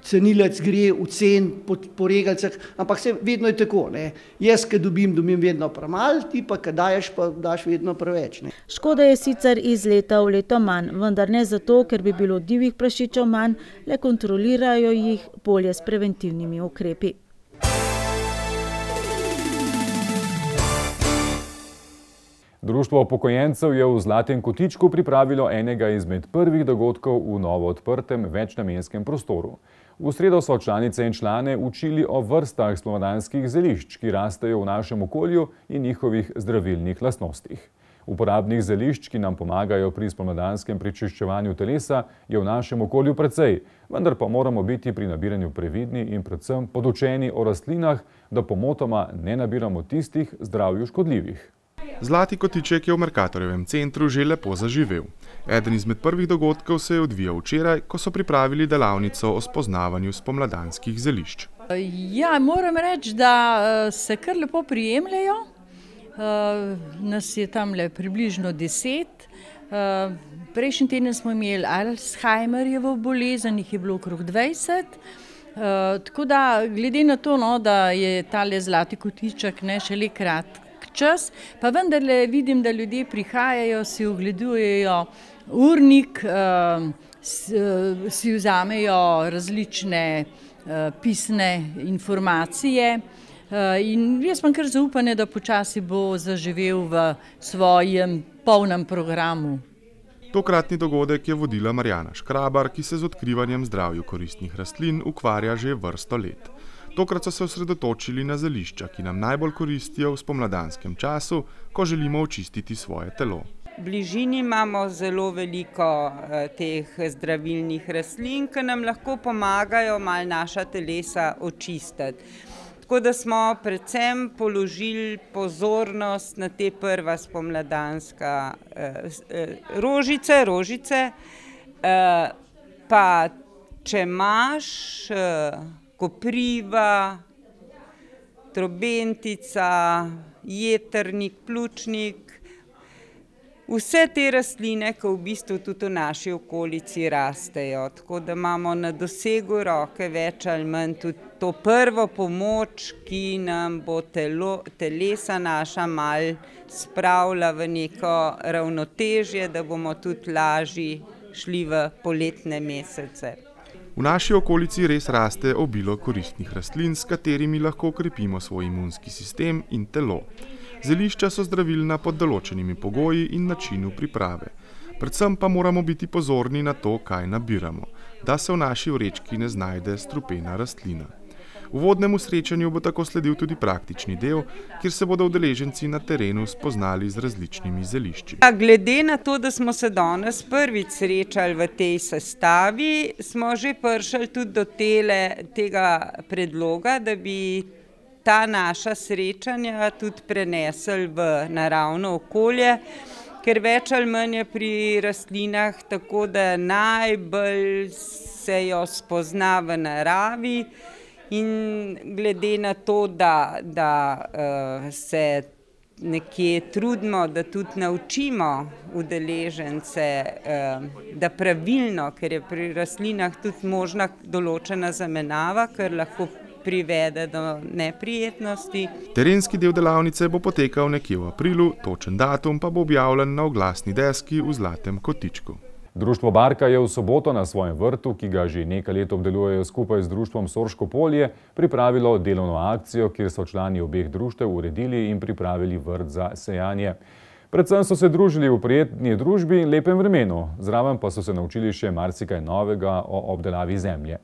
cenilec gre v cen po regalcah, ampak se vedno je tako. Ne. Jaz, ki dobim vedno premalo, ti pa, ki daješ, pa daš vedno preveč. Ne. Škoda je sicer iz leta v leto manj, vendar ne zato, ker bi bilo divjih prašičev manj, le kontrolirajo jih bolje s preventivnimi ukrepi. Društvo upokojencev je v Zlatem kotičku pripravilo enega izmed prvih dogodkov v novo odprtem večnamenskem prostoru. V sredo so članice in člane učili o vrstah spomladanskih zelišč, ki rastejo v našem okolju in njihovih zdravilnih lastnostih. Uporabnih zelišč, ki nam pomagajo pri spomladanskem prečiščevanju telesa, je v našem okolju precej, vendar pa moramo biti pri nabiranju previdni in predvsem podučeni o rastlinah, da pomotoma ne nabiramo tistih zdravju škodljivih. Zlati kotiček je v Mercatorjevem centru že lepo zaživel. Eden izmed prvih dogodkov se je odvijal včeraj, ko so pripravili delavnico o spoznavanju spomladanskih zelišč. Ja, moram reči, da se kar lepo prijemljajo. Nas je tamle približno 10. Prejšnji teden smo imeli Alzheimerjevo bolezen, jih je bilo okrog 20. Tako da, glede na to, da je tale Zlati kotiček šele kratk čas, pa vendarle vidim, da ljudje prihajajo, si ogledujejo urnik, si vzamejo različne pisne informacije in jaz imam kar zaupanje, da počasi bo zaživel v svojem polnem programu. Tokratni dogodek je vodila Marjana Škrabar, ki se z odkrivanjem zdravju koristnih rastlin ukvarja že vrsto let. Tokrat so se osredotočili na zelišča, ki nam najbolj koristijo v spomladanskem času, ko želimo očistiti svoje telo. V bližini imamo zelo veliko teh zdravilnih rastlin, ki nam lahko pomagajo malo naša telesa očistiti. Tako da smo predvsem položili pozornost na te prva spomladanska rožice, pa če imaš kopriva, trobentica, jetrnik, pljučnik, vse te rastline, ki v bistvu tudi v naši okolici rastejo. Tako da imamo na dosegu roke več ali manj tudi to prvo pomoč, ki nam bo telesa naša mal spravila v neko ravnotežje, da bomo tudi lažje šli v poletne mesece. V naši okolici res raste obilo koristnih rastlin, s katerimi lahko okrepimo svoj imunski sistem in telo. Zelišča so zdravilna pod določenimi pogoji in načinu priprave. Predvsem pa moramo biti pozorni na to, kaj nabiramo, da se v naši vrečki ne znajde strupena rastlina. Uvodnemu srečanju bo tako sledil tudi praktični del, kjer se bodo udeleženci na terenu spoznali z različnimi zelišči. Glede na to, da smo se danes prvič srečali v tej sestavi, smo že prišli tudi do tega predloga, da bi ta naša srečanja tudi prenesli v naravno okolje, ker več ali manj je pri rastlinah tako, da najbolj se jo spozna v naravi. In glede na to, da se nekje trudimo, da tudi naučimo udeležence, da pravilno, ker je pri rastlinah tudi možna določena zamenjava, ker lahko privede do neprijetnosti. Terenski del delavnice bo potekal nekje v aprilu, točen datum pa bo objavljen na oglasni deski v Zlatem kotičku. Društvo Barka je v soboto na svojem vrtu, ki ga že nekaj let obdelujejo skupaj z društvom Sorško polje, pripravilo delovno akcijo, kjer so člani obeh društev uredili in pripravili vrt za sejanje. Predvsem so se družili v prijetni družbi in lepem vremenu, zraven pa so se naučili še marsikaj novega o obdelavi zemlje.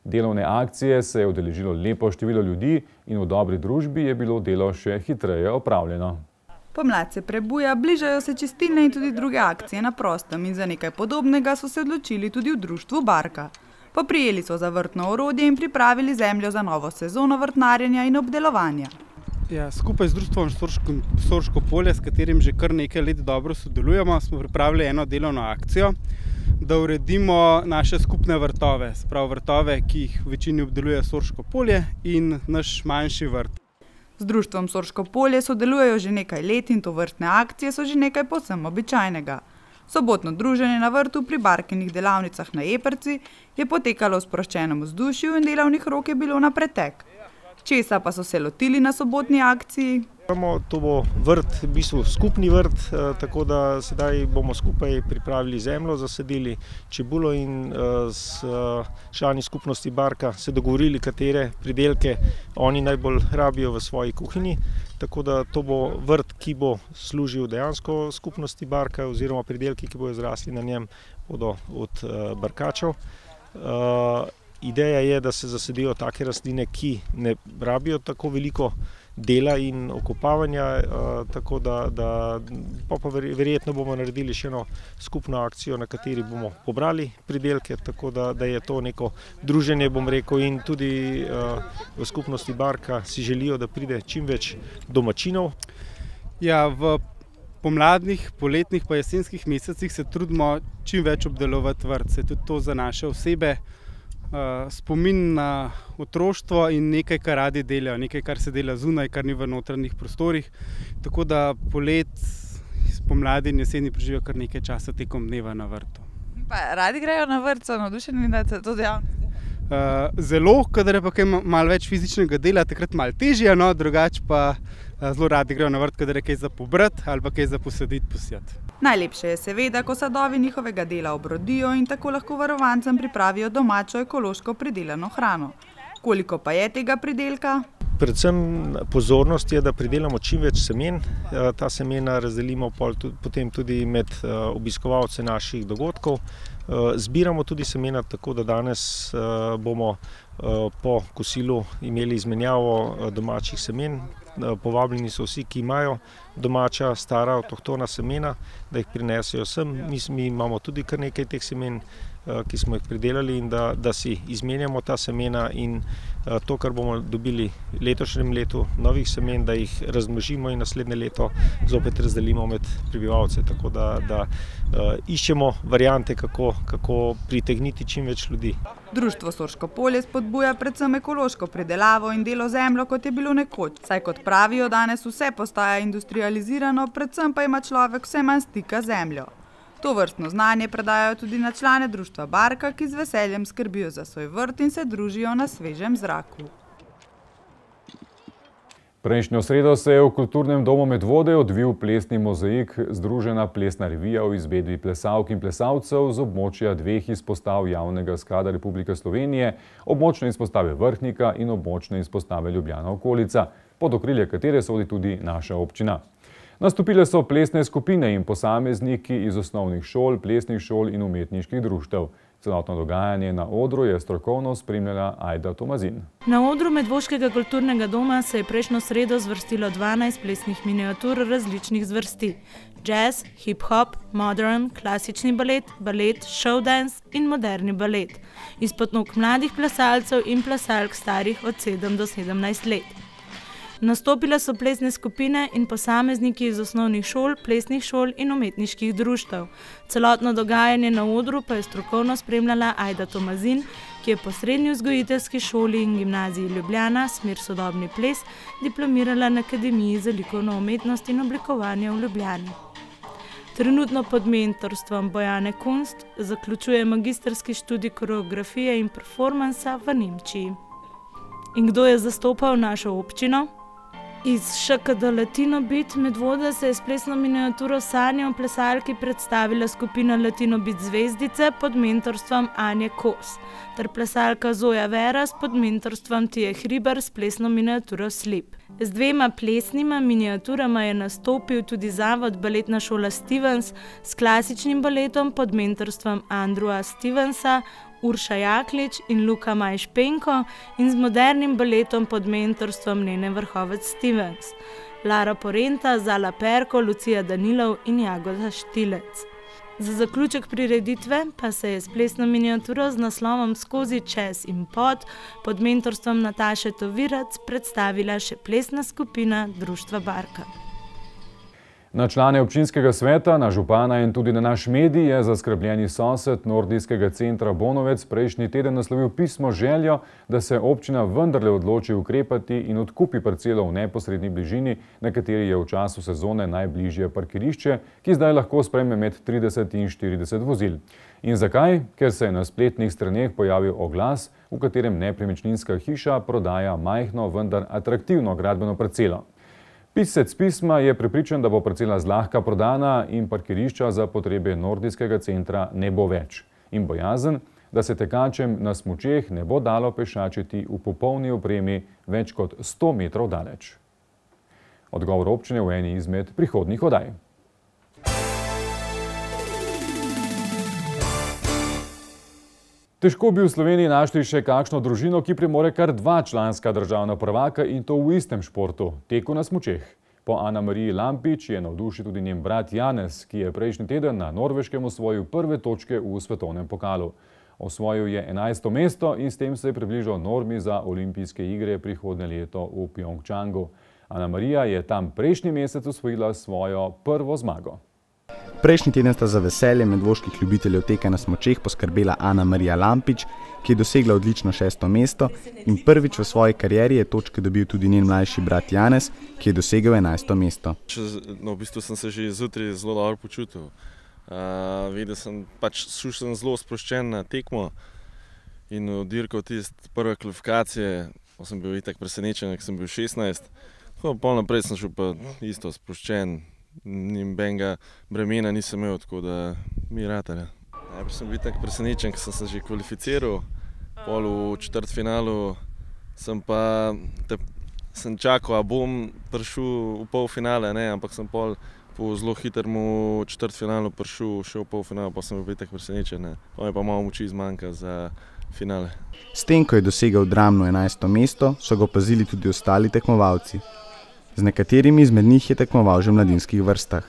Delovne akcije se je udeležilo lepo število ljudi in v dobri družbi je bilo delo še hitreje opravljeno. Pomlad se prebuja, bližajo se čistilne in tudi druge akcije na prostem in za nekaj podobnega so se odločili tudi v društvu Barka. Poprijeli so za vrtno orodje in pripravili zemljo za novo sezono vrtnarjenja in obdelovanja. Ja, skupaj z društvom Sorško polje, s katerim že kar nekaj let dobro sodelujemo, smo pripravili eno delovno akcijo, da uredimo naše skupne vrtove, spravo vrtove, ki jih v večini obdeluje Sorško polje in naš manjši vrt. Z društvom Sorško polje sodelujejo že nekaj let in to vrtne akcije so že nekaj povsem običajnega. Sobotno druženje na vrtu pri Barkinih delavnicah na Jeprci je potekalo v sproščenem vzdušju in delavnih rok je bilo na pretek. Česa pa so se lotili na sobotni akciji? To bo vrt, v bistvu skupni vrt, tako da sedaj bomo skupaj pripravili zemljo, zasadili čebulo in s člani skupnosti Barka se dogovorili, katere pridelke oni najbolj rabijo v svoji kuhinji. Tako da to bo vrt, ki bo služil dejansko skupnosti Barka oziroma pridelki, ki bodo zrasli na njem, bodo od barkačev. Ideja je, da se zasadijo take rastline, ki ne rabijo tako veliko dela in okopavanja, tako da pa verjetno bomo naredili še eno skupno akcijo, na kateri bomo pobrali pridelke, tako da je to neko druženje, bom rekel, in tudi v skupnosti Barka si želijo, da pride čim več domačinov. Ja, v pomladnih, poletnih pa jesenskih mesecih se trudimo čim več obdelovati vrt, se tudi to za naše osebe. Spomin na otroštvo in nekaj, kar radi delajo, nekaj, kar se dela zunaj, kar ni v notranjih prostorih. Tako da polet, spomladi in jeseni preživijo kar nekaj časa tekom dneva na vrtu. Pa radi grejo na vrt, so navdušeni nad to dejavnostjo? Zelo, kadar je pa kaj malo več fizičnega dela, takrat malo težje, no, drugače pa zelo radi grejo na vrt, kadar je kaj za pobrati ali pa kaj za posaditi, posijati. Najlepše je seveda, ko sadovi njihovega dela obrodijo in tako lahko varovancem pripravijo domačo ekološko pridelano hrano. Koliko pa je tega pridelka? Predvsem pozornost je, da pridelamo čim več semen. Ta semena razdelimo potem tudi med obiskovalce naših dogodkov. Zbiramo tudi semena, tako da danes bomo po kosilu imeli izmenjavo domačih semen. Povabljeni so vsi, ki imajo domača, stara, avtohtona semena, da jih prinesejo sem. Mi imamo tudi kar nekaj teh semen, ki smo jih pridelali, in da si izmenjamo ta semena in to, kar bomo dobili letošnjem letu novih semen, da jih razmnožimo in naslednje leto zopet razdelimo med prebivalce. Tako da iščemo variante, kako pritegniti čim več ljudi. Društvo Sorško polje spodbuja predvsem ekološko pridelavo in delo zemljo, kot je bilo nekoč. Saj kot pravijo, danes vse postaja industrializirano, predvsem pa ima človek vse manj stika z zemljo. To vrstno znanje predajajo tudi na člane društva Barka, ki z veseljem skrbijo za svoj vrt in se družijo na svežem zraku. Prejšnjo sredo se je v Kulturnem domu Medvode odvil plesni mozaik, združena plesna revija v izvedbi plesalk in plesalcev z območja dveh izpostav Javnega sklada Republike Slovenije, območne izpostave Vrhnika in območne izpostave Ljubljana okolica, pod okrilje katere sodi tudi naša občina. Nastopile so plesne skupine in posamezniki iz osnovnih šol, plesnih šol in umetniških društev. Celotno dogajanje na odru je strokovno spremljala Ajda Tomazin. Na odru Medvoškega kulturnega doma se je prejšnjo sredo zvrstilo 12 plesnih miniatur različnih zvrsti. Jazz, hip-hop, modern, klasični balet, balet, showdance in moderni balet. Izpod nog mladih plesalcev in plesalk starih od 7 do 17 let. Nastopile so plesne skupine in posamezniki iz osnovnih šol, plesnih šol in umetniških društev. Celotno dogajanje na odru pa je strokovno spremljala Ajda Tomazin, ki je po Srednji vzgojiteljski šoli in gimnaziji Ljubljana, smer sodobni ples, diplomirala na Akademiji za likovno umetnost in oblikovanje v Ljubljani. Trenutno pod mentorstvom Bojane Kunst zaključuje magistrski študij koreografije in performansa v Nemčiji. In kdo je zastopal našo občino? Iz ŠKD Latino Beat Medvode se je s plesno miniaturo Sanje o plesalki predstavila skupina Latino Beat Zvezdice pod mentorstvom Anje Kos, ter plesalka Zoja Veras pod mentorstvom Tije Hribar s plesno miniaturo Slip. Z dvema plesnima miniaturama je nastopil tudi zavod Baletna šola Stevens s klasičnim baletom pod mentorstvom Andrewa Stevensa, Urša Jaklič in Luka Majšpenko in z modernim baletom pod mentorstvom Nene Vrhovec Stevens, Lara Porenta, Zala Perko, Lucija Danilov in Jagoda Štilec. Za zaključek prireditve pa se je s plesno miniaturo z naslovom Skozi čez in pod mentorstvom Nataše Tovirac predstavila še plesna skupina Društva Barka. Na člane občinskega sveta, na župana in tudi na naš medij je zaskrbljeni sosed Nordijskega centra Bonovec prejšnji teden naslovil pismo željo, da se občina vendarle odloči ukrepati in odkupi parcelo v neposredni bližini, na kateri je v času sezone najbližje parkirišče, ki zdaj lahko sprejme med 30 in 40 vozil. In zakaj? Ker se je na spletnih straneh pojavil oglas, v katerem nepremičninska hiša prodaja majhno, vendar atraktivno gradbeno parcelo. Pisec pisma je prepričan, da bo parcela zlahka prodana in parkirišča za potrebe Nordijskega centra ne bo več. In bojazen, da se tekačem na smučeh ne bo dalo pešačiti v popolni opremi več kot 100 metrov daleč. Odgovor občine v eni izmed prihodnjih oddaj. Težko bi v Sloveniji našli še kakšno družino, ki premore kar 2-članska državna prvaka in to v istem športu, teku na smučeh. Po Anamariji Lampič je navdušil tudi njen brat Janez, ki je prejšnji teden na Norveškem osvojil prve točke v svetovnem pokalu. Osvojil je 11. mesto in s tem se je približal normi za olimpijske igre prihodnje leto v Pjongčangu. Anamarija je tam prejšnji mesec osvojila svojo prvo zmago. Prejšnji teden sta za veselje medvoških ljubiteljev teka na smučeh poskrbela Anamarija Lampič, ki je dosegla odlično 6. mesto in prvič v svoji karieri je točke dobil tudi njen mlajši brat Janez, ki je dosegel 11. mesto. V bistvu sem se že zjutraj zelo dobro počutil. Videl sem, sem zelo sproščen na tekmo in v dirko tiste prve kvalifikacije sem bil itak presenečen, ker sem bil 16. Pol naprej sem šel pa isto sproščen. Nobenega bremena nisem imel, tako da mi je ratalo. Najprej sem bil tako presenečen, ker sem se že kvalificiral. Pol v četrtfinalu sem čakal, a bom prišel v polfinale, ampak sem pol po zelo hitremu četrtfinalu prišel še v polfinale, pa sem bil tako presenečen. Pa mi pa malo moči zmanjka za finale. S tem, ko je dosegel dramno 11. mesto, so ga opazili tudi ostali tekmovalci. Z nekaterimi izmed njih je tekmoval že v mladinskih vrstah.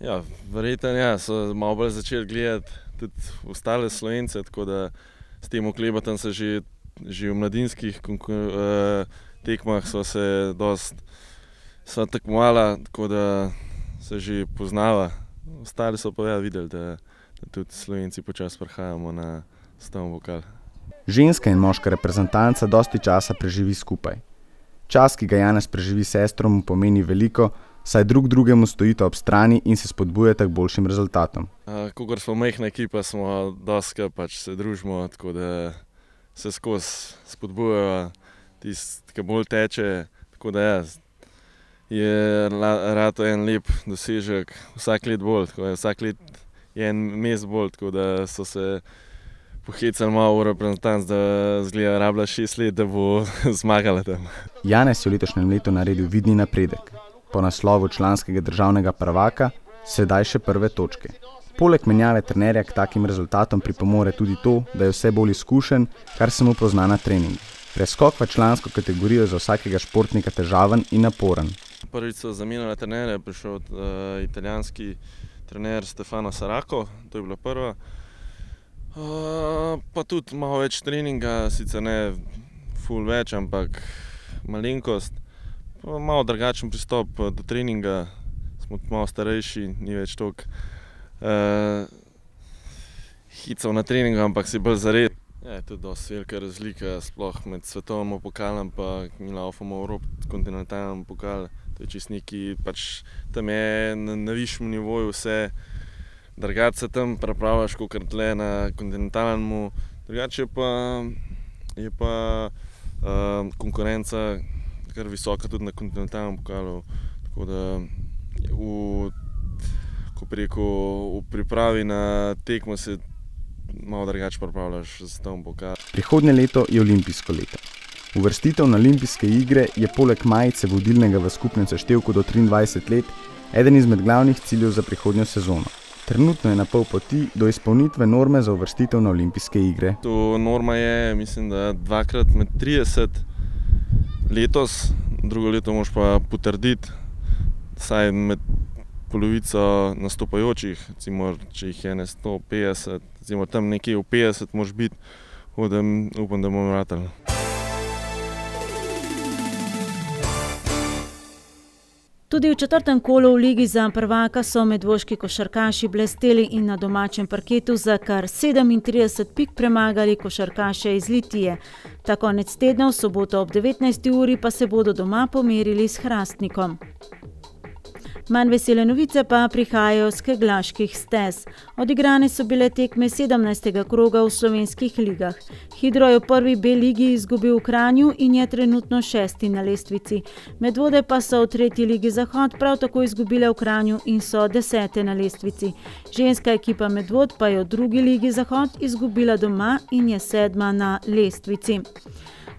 Ja, verjetno so malo bolj začeli gledati tudi ostale Slovence, tako da s tem Oklebatom se že v mladinskih tekmah sva tekmovala, tako da se že poznava. Ostali so pa videli, da tudi Slovenci počasi prihajamo na svetovni pokal. Ženska in moška reprezentanca dosti časa preživi skupaj. Čas, ki ga Janez preživi s sestro, mu pomeni veliko, saj drug drugemu stojita ob strani in se spodbujata k boljšim rezultatom. Kakor smo majhna ekipa, smo dosti se družimo, tako da se skozi spodbujajo, tisti, ki bolj teče, tako da je rato en lep dosežek, vsak let bolj, vsak let je en mesec bolj, tako da so se pohecali malo v reprezentanc, da zgleda rabila 6 let, da bo zmagala tam. Janez je v letošnjem letu naredil vidni napredek. Po naslovu članskega državnega prvaka sedaj še prve točke. Poleg menjave trenerja k takim rezultatom pripomore tudi to, da je vse bolj izkušen, kar se mu pozna na treningu. Preskok v člansko kategorijo za vsakega športnika težaven in naporen. Prvič so zamenjali trenerja, prišel italijanski trener Stefano Sarako, to je bila prva. Pa tudi malo več treninga, sicer ne ful več, ampak malenkost. Malo drugačen pristop do treninga, smo malo starejši, ni več toliko hicov na treningu, ampak si bolj zared. Je tudi dosti velika razlika, sploh med svetovnim pokalom pa mi laufamo v kontinentalnem pokalu. To je čist neki, tam je na višjem nivoju vse. Drugače se tam pripravljaš kakor tle na kontinentalnemu, drugače je pa konkurenca kar visoka tudi na kontinentalnem pokalu, tako da v pripravi na tekmo se malo drugače pripravljaš za tam pokal. Prihodnje leto je olimpijsko leto. Uvrstitev na olimpijske igre je poleg majice vodilnega v skupnem seštevku do 23 let eden izmed glavnih ciljev za prihodnjo sezono. Trenutno je na pol poti do izpolnitve norme za uvrstitev na olimpijske igre. Norma je, mislim, da 2x med 30 letos, drugo leto moraš pa potrditi, saj med polovico nastopajočih, recimo, če jih je 150, recimo tam nekje v 50 moraš biti, upam, da bomo ratali. Tudi v četrtem kolu v ligi za prvaka so medvoški košarkaši blesteli in na domačem parketu za kar 37 pik premagali košarkaše iz Litije. Ta konec tedna v soboto ob 19. uri pa se bodo doma pomerili s Hrastnikom. Manj vesele novice pa prihajajo s kegljaških stez. Odigrane so bile tekme 17. kroga v slovenskih ligah. Hidro je v prvi B ligi izgubil v Kranju in je trenutno 6. na lestvici. Medvode pa so v tretji ligi Zahod prav tako izgubile v Kranju in so 10. na lestvici. Ženska ekipa Medvod pa je v drugi ligi Zahod izgubila doma in je 7. na lestvici.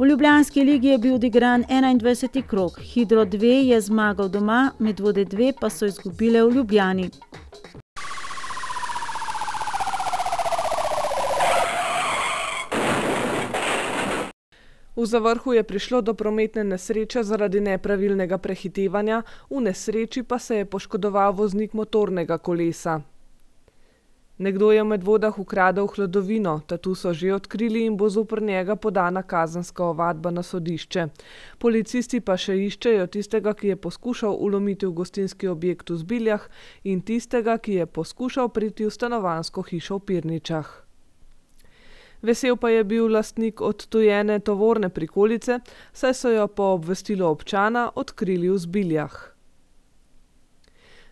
V Ljubljanski ligi je bil odigran 21. krog. Hidro 2 je zmagal doma, Medvode 2 pa so izgubile v Ljubljani. V Zavrhu je prišlo do prometne nesreče zaradi nepravilnega prehitevanja, v nesreči pa se je poškodoval voznik motornega kolesa. Nekdo je v Medvodah ukradel hladovino, tatu so že odkrili in bo zoper njega podana kazenska ovadba na sodišče. Policisti pa še iščejo tistega, ki je poskušal vlomiti v gostinski objekt v Zbiljah in tistega, ki je poskušal priti v stanovanjsko hišo v Pirničah. Vesel pa je bil lastnik odtujene tovorne prikolice, saj so jo po obvestilu občana odkrili v Zbiljah.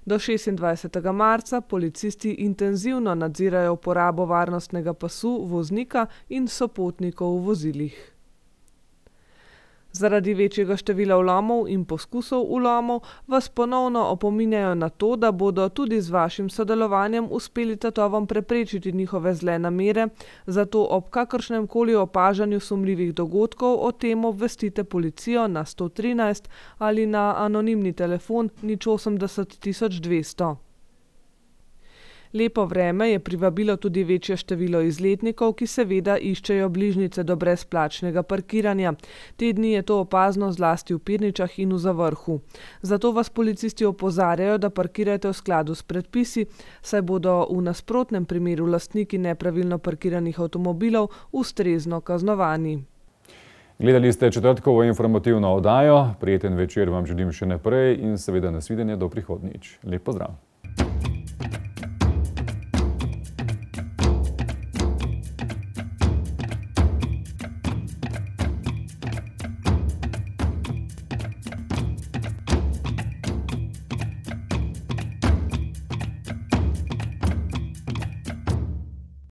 Do 26. marca policisti intenzivno nadzirajo uporabo varnostnega pasu voznika in sopotnikov v vozilih. Zaradi večjega števila vlomov in poskusov vlomov vas ponovno opominjajo na to, da bodo tudi z vašim sodelovanjem uspeli tatovom preprečiti njihove zle namere, zato ob kakršnem koli opažanju sumljivih dogodkov o tem obvestite policijo na 113 ali na anonimni telefon 080 200. Lepo vreme je privabilo tudi večje število izletnikov, ki seveda iščejo bližnjice do brezplačnega parkiranja. Te dni je to opazno zlasti v Pirničah in v Zavrhu. Zato vas policisti opozarjajo, da parkirajte v skladu s predpisi, saj bodo v nasprotnem primeru lastniki nepravilno parkiranih avtomobilov ustrezno kaznovani. Gledali ste četrtkovo informativno oddajo. Prijeten večer vam želim še naprej in seveda nasvidenje do prihodnjič. Lep pozdrav.